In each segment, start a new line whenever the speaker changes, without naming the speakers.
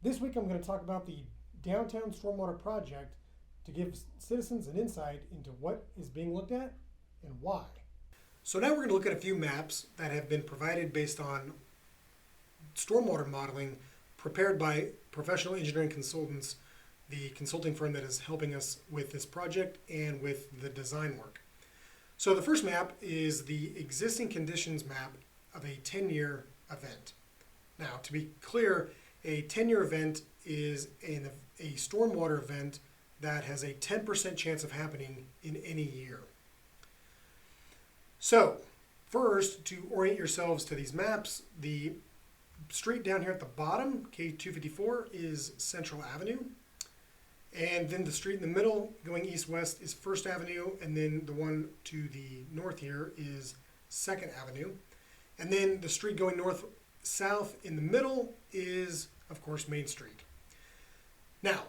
This week I'm going to talk about the downtown stormwater project to give citizens an insight into what is being looked at and why. So now we're going to look at a few maps that have been provided based on stormwater modeling prepared by professional engineering consultants, the consulting firm that is helping us with this project and with the design work. So the first map is the existing conditions map of a 10-year event. Now, to be clear, a 10-year event is a stormwater event that has a 10% chance of happening in any year. So, first, to orient yourselves to these maps, the street down here at the bottom, K254, is Central Avenue. And then the street in the middle, going east-west, is First Avenue, and then the one to the north here is Second Avenue. And then the street going north-south in the middle is, of course, Main Street. Now,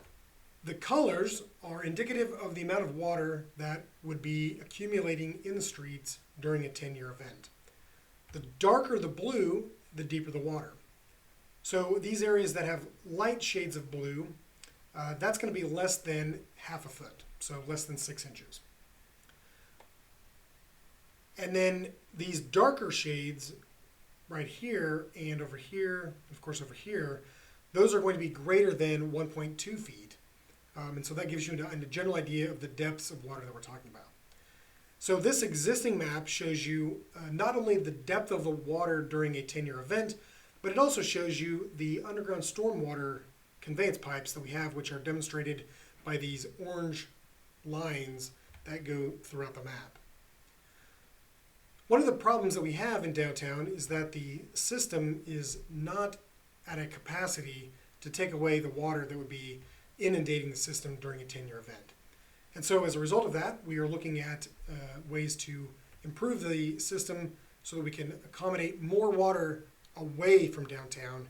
the colors are indicative of the amount of water that would be accumulating in the streets during a 10-year event. The darker the blue, the deeper the water. So these areas that have light shades of blue, that's going to be less than half a foot, so less than 6 inches. And then these darker shades right here and over here, of course over here, those are going to be greater than 1.2 feet. And so that gives you a general idea of the depths of water that we're talking about. So this existing map shows you not only the depth of the water during a 10-year event, but it also shows you the underground stormwater conveyance pipes that we have, which are demonstrated by these orange lines that go throughout the map. One of the problems that we have in downtown is that the system is not at a capacity to take away the water that would be inundating the system during a 10-year event. And so as a result of that, we are looking at ways to improve the system so that we can accommodate more water away from downtown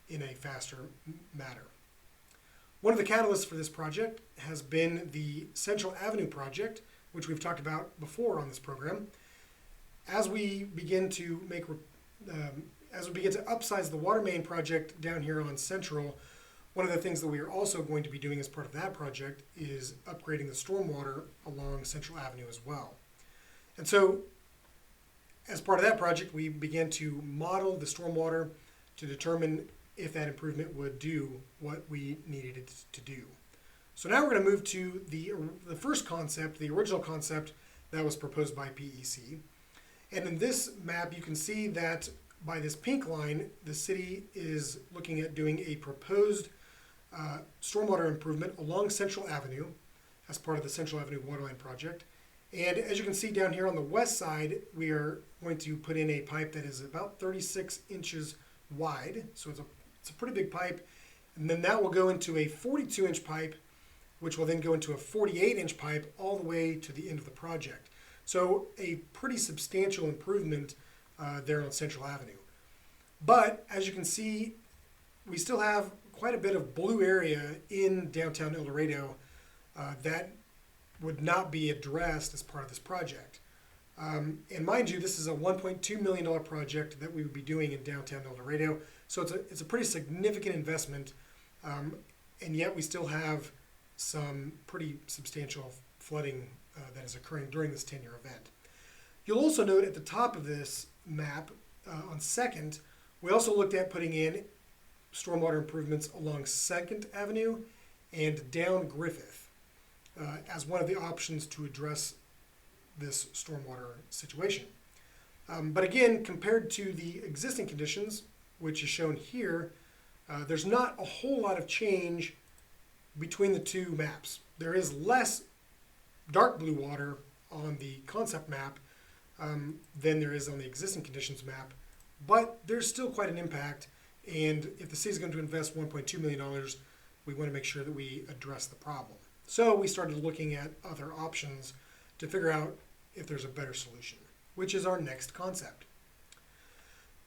in a faster manner. One of the catalysts for this project has been the Central Avenue project, which we've talked about before on this program. As we begin to upsize the water main project down here on Central, one of the things that we are also going to be doing as part of that project is upgrading the stormwater along Central Avenue as well. And so, as part of that project, we began to model the stormwater to determine if that improvement would do what we needed it to do. So now we're going to move to the first concept, the original concept that was proposed by PEC. And in this map, you can see that by this pink line, the city is looking at doing a proposed stormwater improvement along Central Avenue as part of the Central Avenue Waterline project. And as you can see down here on the west side, we are going to put in a pipe that is about 36 inches wide. So it's a pretty big pipe. And then that will go into a 42-inch pipe, which will then go into a 48-inch pipe all the way to the end of the project. So a pretty substantial improvement there on Central Avenue. But as you can see, we still have quite a bit of blue area in downtown El Dorado that would not be addressed as part of this project. And mind you, this is a $1.2 million project that we would be doing in downtown El Dorado. So it's a pretty significant investment, and yet we still have some pretty substantial flooding that is occurring during this 10-year event. You'll also note at the top of this map on Second, we also looked at putting in stormwater improvements along 2nd Avenue and down Griffith as one of the options to address this stormwater situation. But again, compared to the existing conditions, which is shown here, there's not a whole lot of change between the two maps. There is less dark blue water on the concept map than there is on the existing conditions map, but there's still quite an impact, and if the city is going to invest $1.2 million, we want to make sure that we address the problem. So we started looking at other options to figure out if there's a better solution, which is our next concept.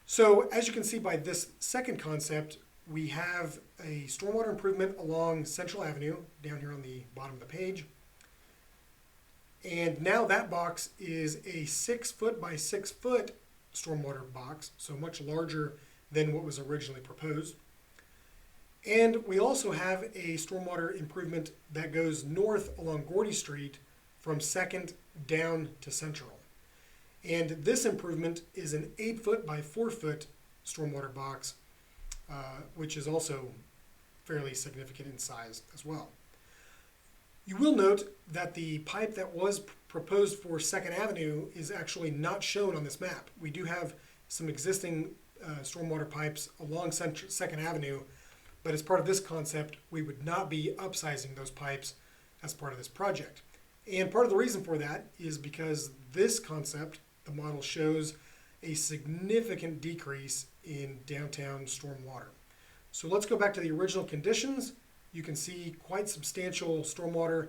So as you can see by this second concept, we have a stormwater improvement along Central Avenue down here on the bottom of the page. And now that box is a 6 foot by 6 foot stormwater box, so much larger than what was originally proposed. And we also have a stormwater improvement that goes north along Gordy Street from 2nd down to Central. And this improvement is an 8-foot by 4-foot stormwater box, which is also fairly significant in size as well. You will note that the pipe that was proposed for 2nd Avenue is actually not shown on this map. We do have some existing stormwater pipes along 2nd Avenue, but as part of this concept, we would not be upsizing those pipes as part of this project. And part of the reason for that is because this concept, the model, shows a significant decrease in downtown stormwater. So let's go back to the original conditions. You can see quite substantial stormwater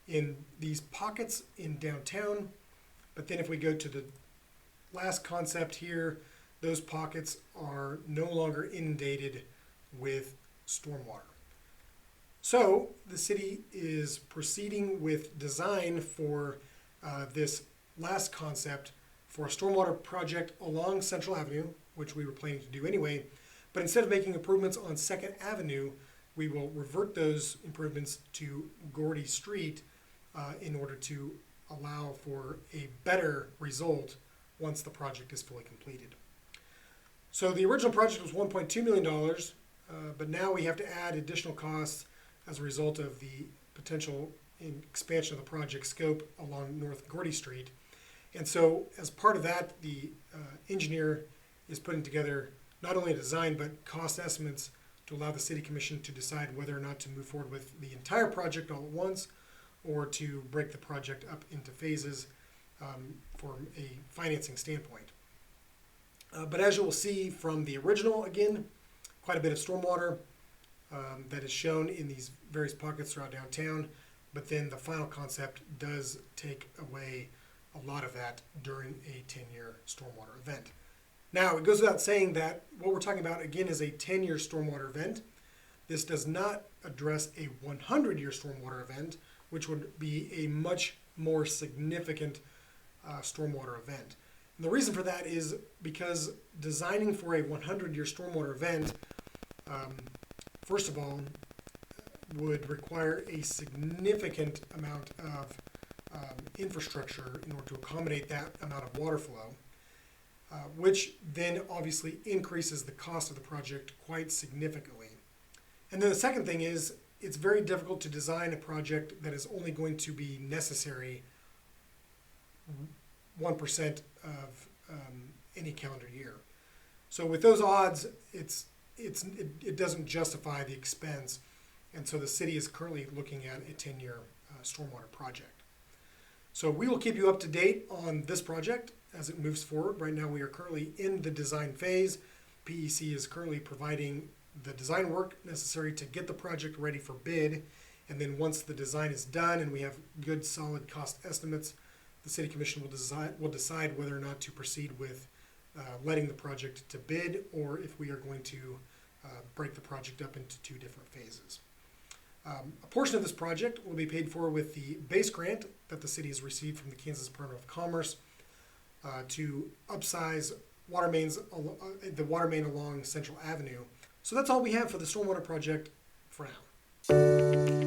in these pockets in downtown. But then if we go to the last concept here, those pockets are no longer inundated with stormwater. So the city is proceeding with design for this last concept for a stormwater project along Central Avenue, which we were planning to do anyway. But instead of making improvements on 2nd Avenue, we will revert those improvements to Gordy Street in order to allow for a better result once the project is fully completed. So the original project was $1.2 million, but now we have to add additional costs as a result of the potential expansion of the project scope along North Gordy Street. And so as part of that, the engineer is putting together not only a design but cost estimates to allow the City Commission to decide whether or not to move forward with the entire project all at once or to break the project up into phases from a financing standpoint. But as you will see from the original, again, quite a bit of stormwater that is shown in these various pockets throughout downtown, but then the final concept does take away a lot of that during a 10-year stormwater event. Now, it goes without saying that what we're talking about, again, is a 10-year stormwater event. This does not address a 100-year stormwater event, which would be a much more significant stormwater event. And the reason for that is because designing for a 100-year stormwater event, first of all, would require a significant amount of infrastructure in order to accommodate that amount of water flow, which then obviously increases the cost of the project quite significantly. And then the second thing is it's very difficult to design a project that is only going to be necessary 1% of any calendar year. So with those odds, it doesn't justify the expense, and so the city is currently looking at a 10-year stormwater project. So we will keep you up to date on this project as it moves forward. Right now we are currently in the design phase. PEC is currently providing the design work necessary to get the project ready for bid, and then once the design is done and we have good solid cost estimates, the City Commission will decide whether or not to proceed with letting the project to bid, or if we are going to break the project up into 2 different phases. A portion of this project will be paid for with the base grant that the city has received from the Kansas Department of Commerce to upsize water mains, the water main along Central Avenue. So that's all we have for the stormwater project for now.